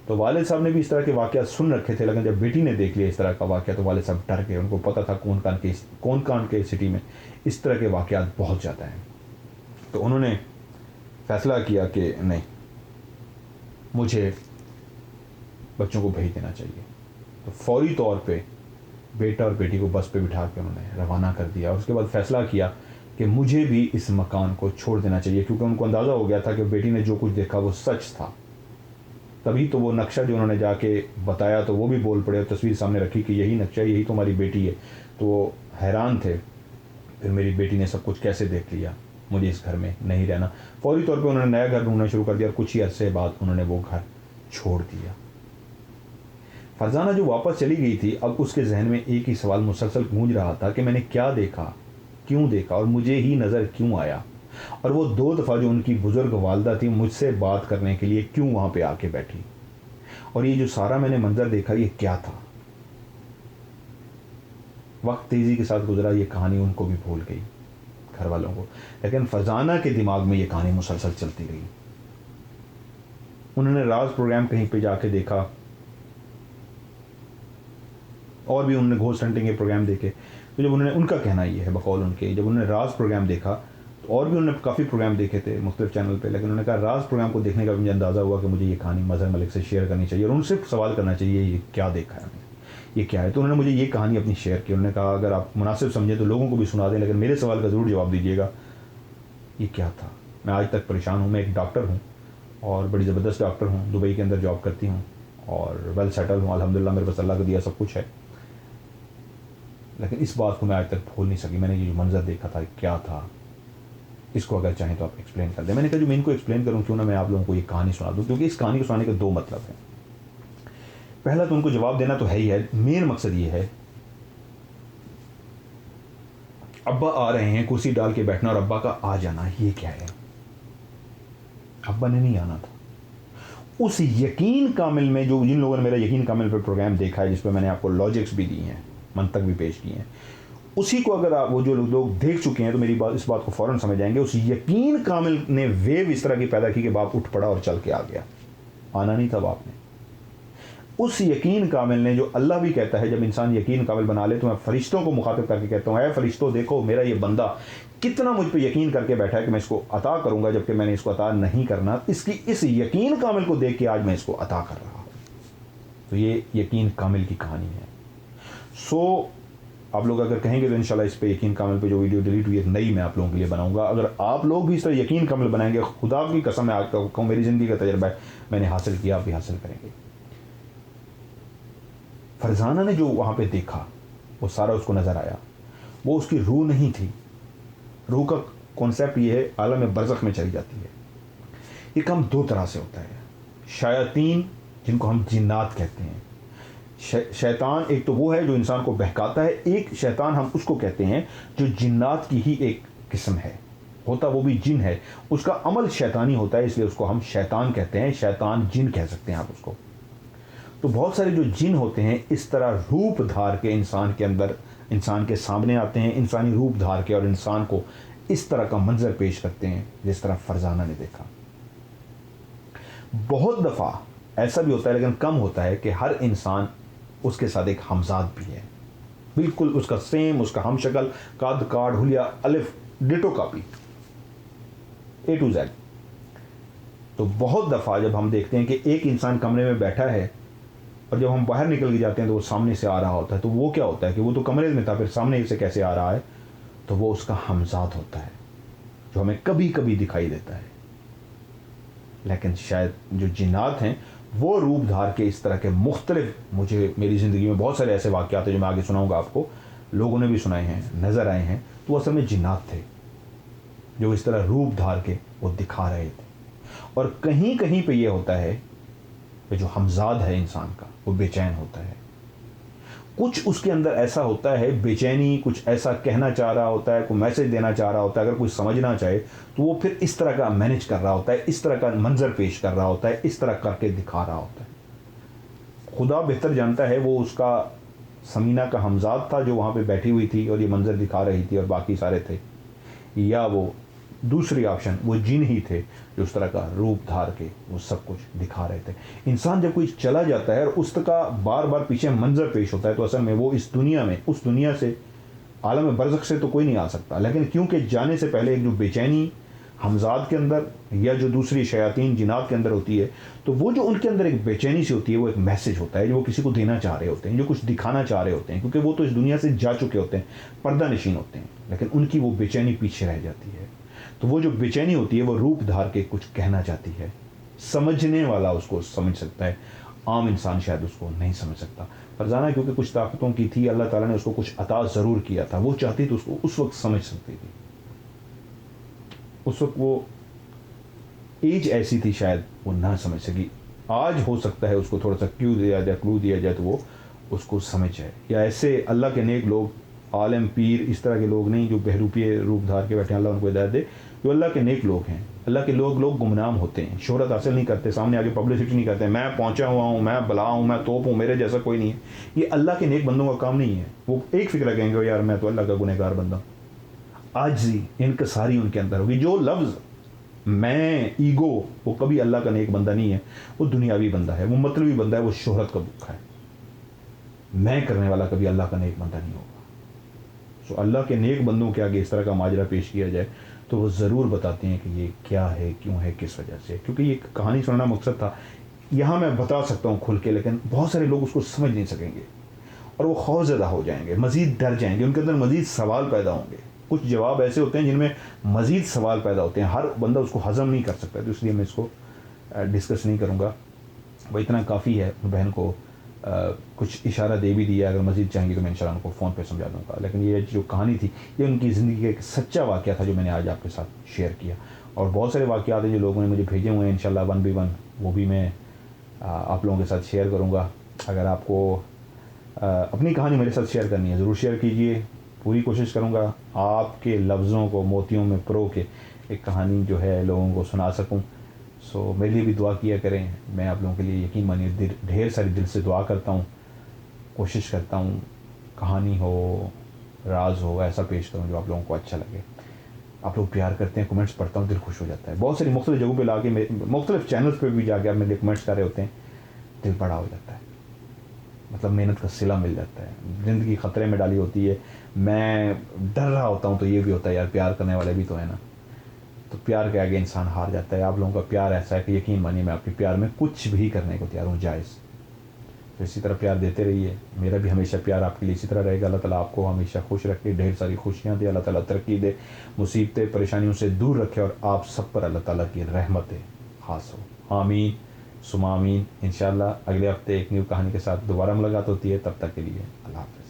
तो वालिद साहब ने भी इस तरह के वाक़यात सुन रखे थे, लेकिन जब बेटी ने देख लिया इस तरह का वाक़या तो वालिद साहब डर गए। उनको पता था कौन कान के सिटी में इस तरह के वाक़यात बहुत ज़्यादा हैं। तो उन्होंने फ़ैसला किया कि नहीं, मुझे बच्चों को भेज देना चाहिए। तो फौरी तौर पे बेटा और बेटी को बस पे बिठा के उन्होंने रवाना कर दिया। और उसके बाद फ़ैसला किया कि मुझे भी इस मकान को छोड़ देना चाहिए, क्योंकि उनको अंदाज़ा हो गया था कि बेटी ने जो कुछ देखा वो सच था। तभी तो वो नक्शा जो उन्होंने जाके बताया तो वो भी बोल पड़े और तस्वीर सामने रखी कि यही नक्शा, यही तो हमारी बेटी है। तो वो हैरान थे। फिर मेरी बेटी ने सब कुछ कैसे देख लिया, मुझे इस घर में नहीं रहना। फौरी तौर पे उन्होंने नया घर ढूंढना शुरू कर दिया और कुछ ही अरसे बाद उन्होंने वो घर छोड़ दिया। फरजाना जो वापस चली गई थी, अब उसके जहन में एक ही सवाल मुसलसल गूंज रहा था कि मैंने क्या देखा, क्यों देखा और मुझे ही नज़र क्यों आया। और वो 2 दफ़ा जो उनकी बुज़ुर्ग वालदा थी मुझसे बात करने के लिए क्यों वहाँ पे आके बैठी। और ये जो सारा मैंने मंजर देखा, ये क्या था। वक्त तेज़ी के साथ गुजरा, ये कहानी उनको भी भूल गई, घर वालों को, लेकिन फरजाना के दिमाग में ये कहानी मुसलसल चलती रही। उन्होंने राज प्रोग्राम कहीं पे जाके देखा और भी उन्होंने घोस्ट हंटिंग के प्रोग्राम देखे। तो जब उन्होंने, उनका कहना ये है बकौल उनके, जब उन्होंने राज प्रोग्राम देखा तो और भी उन्होंने काफ़ी प्रोग्राम देखे थे मुख्तलिफ चैनल पे, लेकिन उन्होंने कहा राज प्रोग्राम को देखने का मुझे अंदाज़ा हुआ कि मुझे ये कहानी मज़हर मलिक से शेयर करनी चाहिए और उनसे सवाल करना चाहिए ये क्या देखा है, ये क्या है। तो उन्होंने मुझे ये कहानी अपनी शेयर की। उन्होंने कहा अगर आप मुनासिब समझें तो लोगों को भी सुना दें, लेकिन मेरे सवाल का ज़रूर जवाब दीजिएगा, ये क्या था। मैं आज तक परेशान हूँ। मैं एक डॉक्टर हूँ और बड़ी ज़बरदस्त डॉक्टर हूँ, दुबई के अंदर जॉब करती हूँ और वेल सेटल हूँ अल्हम्दुलिल्लाह, मेरे पास अल्लाह का दिया सब कुछ है, लेकिन इस बात को मैं आज तक भूल नहीं सकी। मैंने ये जो मंजर देखा था क्या था, इसको अगर चाहें तो आप एक्सप्लेन कर दें। मैंने कहा जो मैं इनको एक्सप्लेन करूँ क्यों ना मैं आप लोगों को ये कहानी सुना दूँ, क्योंकि इस कहानी को सुनाने के 2 मतलब हैं। पहला तो उनको जवाब देना तो है ही है, मेन मकसद ये है अब्बा आ रहे हैं, कुर्सी डाल के बैठना और अब्बा का आ जाना, ये क्या है। अब्बा ने नहीं आना था। उस यकीन कामिल में, जो जिन लोगों ने मेरा यकीन कामिल पर प्रोग्राम देखा है, जिस पर मैंने आपको लॉजिक्स भी दिए हैं, मंतक भी पेश किए हैं, उसी को अगर आप, वो जो लोग देख चुके हैं तो मेरी बात, इस बात को फ़ौरन समझ जाएंगे। उस यकीन कामिल ने वेव इस तरह की पैदा की कि बाप उठ पड़ा और चल के आ गया। आना नहीं था बाप ने। उस यकीन कामिल ने, जो अल्लाह भी कहता है जब इंसान यकीन कामिल बना ले तो मैं फ़रिश्तों को मुखातिब करके कहता हूँ, ऐ फ़रिश्तों देखो मेरा ये बंदा कितना मुझ पर यकीन करके बैठा है कि मैं इसको अता करूँगा, जबकि मैंने इसको अता नहीं करना। इसकी इस यकीन कामिल को देख के आज मैं इसको अता कर रहा हूँ। तो ये यकीन कामिल की कहानी है। सो आप लोग अगर कहेंगे तो इंशाल्लाह इस पे यकीन कामिल पे जो वीडियो डिलीट हुई है नई मैं आप लोगों के लिए बनाऊंगा। अगर आप लोग भी इस तरह यकीन कामिल बनाएंगे, खुदा की कसम मैं आज कहूँ, मेरी ज़िंदगी का तजर्बा है, मैंने हासिल किया, आप भी हासिल करेंगे। फरजाना ने जो वहाँ पे देखा वो सारा उसको नज़र आया, वो उसकी रूह नहीं थी। रूह का कॉन्सेप्ट ये है आलम बरज़ख में चली जाती है। ये काम 2 तरह से होता है। शायातीन, जिनको हम जिन्नात कहते हैं, शैतान एक तो वो है जो इंसान को बहकाता है, एक शैतान हम उसको कहते हैं जो जिन्नात की ही एक किस्म है, होता वो भी जिन है, उसका अमल शैतानी होता है, इसलिए उसको हम शैतान कहते हैं। शैतान जिन कह सकते हैं आप उसको। तो बहुत सारे जो जिन होते हैं इस तरह रूप धार के इंसान के अंदर, इंसान के सामने आते हैं, इंसानी रूप धार के, और इंसान को इस तरह का मंजर पेश करते हैं जिस तरह फरजाना ने देखा। बहुत दफ़ा ऐसा भी होता है, लेकिन कम होता है, कि हर इंसान उसके साथ एक हमजाद भी है, बिल्कुल उसका सेम, उसका हम शक्ल, कद काट हुलिया अलिफ ditto copy, A to Z। तो बहुत दफ़ा जब हम देखते हैं कि एक इंसान कमरे में बैठा है और जब हम बाहर निकल के जाते हैं तो वो सामने से आ रहा होता है, तो वो क्या होता है कि वो तो कमरे में था, फिर सामने से कैसे आ रहा है, तो वो उसका हमजाद होता है जो हमें कभी कभी दिखाई देता है। लेकिन शायद जो जिन्नात हैं वो रूप धार के इस तरह के मुख्तलिफ, मुझे मेरी ज़िंदगी में बहुत सारे ऐसे वाक़यात हैं जो मैं आगे सुनाऊंगा आपको, लोगों ने भी सुनाए हैं, नज़र आए हैं, तो असल में जिन्नात थे जो इस तरह रूप धार के वो दिखा रहे थे। और कहीं कहीं पे ये होता है कि जो हमजाद है इंसान का वो बेचैन होता है, कुछ उसके अंदर ऐसा होता है बेचैनी, कुछ ऐसा कहना चाह रहा होता है, कोई मैसेज देना चाह रहा होता है, अगर कोई समझना चाहे तो वो फिर इस तरह का मैनेज कर रहा होता है, इस तरह का मंजर पेश कर रहा होता है, इस तरह करके दिखा रहा होता है। खुदा बेहतर जानता है वो उसका समीना का हमजाद था जो वहाँ पे बैठी हुई थी और ये मंजर दिखा रही थी और बाकी सारे थे, या वो दूसरी ऑप्शन वो जिन ही थे जो उस तरह का रूप धार के वो सब कुछ दिखा रहे थे। इंसान जब कोई चला जाता है और उस का बार बार पीछे मंजर पेश होता है तो असल में वो इस दुनिया में, उस दुनिया से, आलम बरज़ख से तो कोई नहीं आ सकता, लेकिन क्योंकि जाने से पहले एक जो बेचैनी हमजाद के अंदर या जो दूसरी शयातीन जिनात के अंदर होती है, तो वो जो उनके अंदर एक बेचैनी सी होती है, वो एक मैसेज होता है जो वो किसी को देना चाह रहे होते हैं, जो कुछ दिखाना चाह रहे होते हैं, क्योंकि वो तो इस दुनिया से जा चुके होते हैं, पर्दा नशीन होते हैं, लेकिन उनकी वो बेचैनी पीछे रह जाती है। तो वो जो बेचैनी होती है वो रूप धार के कुछ कहना चाहती है, समझने वाला उसको समझ सकता है, आम इंसान शायद उसको नहीं समझ सकता। फरजाना क्योंकि कुछ ताकतों की थी, अल्लाह ताला ने उसको कुछ अता ज़रूर किया था, वो चाहती तो उसको उस वक्त समझ सकती थी। उस वक्त वो एज ऐसी थी शायद वो ना समझ सकी। आज हो सकता है उसको थोड़ा सा क्लू दिया जाए तो वो उसको समझ जाए। या ऐसे अल्लाह के नेक लोग, आलम पीर, इस तरह के लोग नहीं जो बहरूपीय रूप धार के बैठे हैं, अल्लाह उनको हिदायत दे, जो अल्लाह के नेक लोग हैं। अल्लाह के लोग गुमनाम होते हैं, शोहरत हासिल नहीं करते, सामने आगे पब्लिसिटी नहीं करते, मैं पहुंचा हुआ हूँ, मैं बला हूँ, मैं तोप हूँ, मेरे जैसा कोई नहीं है। ये अल्लाह के नेक बंदों का काम नहीं है। वो एक फिक्र कहेंगे यार मैं तो अल्लाह का गुनहगार बंदा। आजिज़ी, इनकसारी उनके अंदर होगी। जो लफ्ज़ मैं, ईगो, वो कभी अल्लाह का नेक बंदा नहीं है। वो दुनियावी बंदा है, वो मतलबी बंदा है, वो शोहरत का भूखा है। मैं करने वाला कभी अल्लाह का नेक बंदा नहीं होगा। सो अल्लाह के नेक बंदों के आगे इस तरह का माजरा पेश किया जाए तो वो ज़रूर बताते हैं कि ये क्या है, क्यों है, किस वजह से। क्योंकि ये कहानी सुनना मकसद था। यहाँ मैं बता सकता हूँ खुल के, लेकिन बहुत सारे लोग उसको समझ नहीं सकेंगे और वो खौफज़दा हो जाएंगे, मज़ीद डर जाएंगे, उनके अंदर मज़ीद सवाल पैदा होंगे। कुछ जवाब ऐसे होते हैं जिनमें मज़ीद सवाल पैदा होते हैं, हर बंदा उसको हज़म नहीं कर सकता, तो इसलिए मैं इसको डिस्कस नहीं करूँगा। वह इतना काफ़ी है। बहन को कुछ इशारा दे भी दिया, अगर मज़ीद चाहेंगे तो मैं इंशाल्लाह उनको फ़ोन पे समझा दूँगा। लेकिन ये जो कहानी थी ये उनकी ज़िंदगी का एक सच्चा वाक़या था जो मैंने आज आपके साथ शेयर किया। और बहुत सारे वाक़यात हैं जो लोगों ने मुझे भेजे हुए हैं, इंशाल्लाह 1 by 1 वो भी मैं आप लोगों के साथ शेयर करूँगा। अगर आपको अपनी कहानी मेरे साथ शेयर करनी है ज़रूर शेयर कीजिए, पूरी कोशिश करूँगा आपके लफ्ज़ों को मोतियों में पिरो के एक कहानी जो है लोगों को सुना सकूँ। सो मेरे लिए भी दुआ किया करें। मैं आप लोगों के लिए यकीन मानिए ढेर सारी दिल से दुआ करता हूँ, कोशिश करता हूँ कहानी हो, राज हो, ऐसा पेश करूँ जो आप लोगों को अच्छा लगे। आप लोग प्यार करते हैं, कमेंट्स पढ़ता हूँ, दिल खुश हो जाता है। बहुत सारी मुख्तलिफ जगहों पे ला के मुख्तलिफ चैनल्स पे भी जाके आप मेरे कमेंट्स कर रहे होते हैं, दिल बड़ा हो जाता है। मतलब मेहनत का सिला मिल जाता है। ज़िंदगी ख़तरे में डाली होती है, मैं डर रहा होता हूँ तो ये भी होता है यार प्यार करने वाले भी तो है ना, तो प्यार के आगे इंसान हार जाता है। आप लोगों का प्यार ऐसा है कि यकीन मानिए मैं आपके प्यार में कुछ भी करने को तैयार हूँ, जायज़। तो इसी तरह प्यार देते रहिए, मेरा भी हमेशा प्यार आपके लिए इसी तरह रहेगा। अल्लाह ताला आपको हमेशा खुश रखे, ढेर सारी खुशियाँ दे, अल्लाह ताला तरक्की दे, मुसीबतें परेशानियों से दूर रखे और आप सब पर अल्लाह ताला की रहमतें खास हो। आमीन सुमा आमीन। इंशाअल्लाह अगले हफ्ते एक न्यू कहानी के साथ दोबारा मुलाकात होती है, तब तक के लिए अल्लाह हाफ़िज़।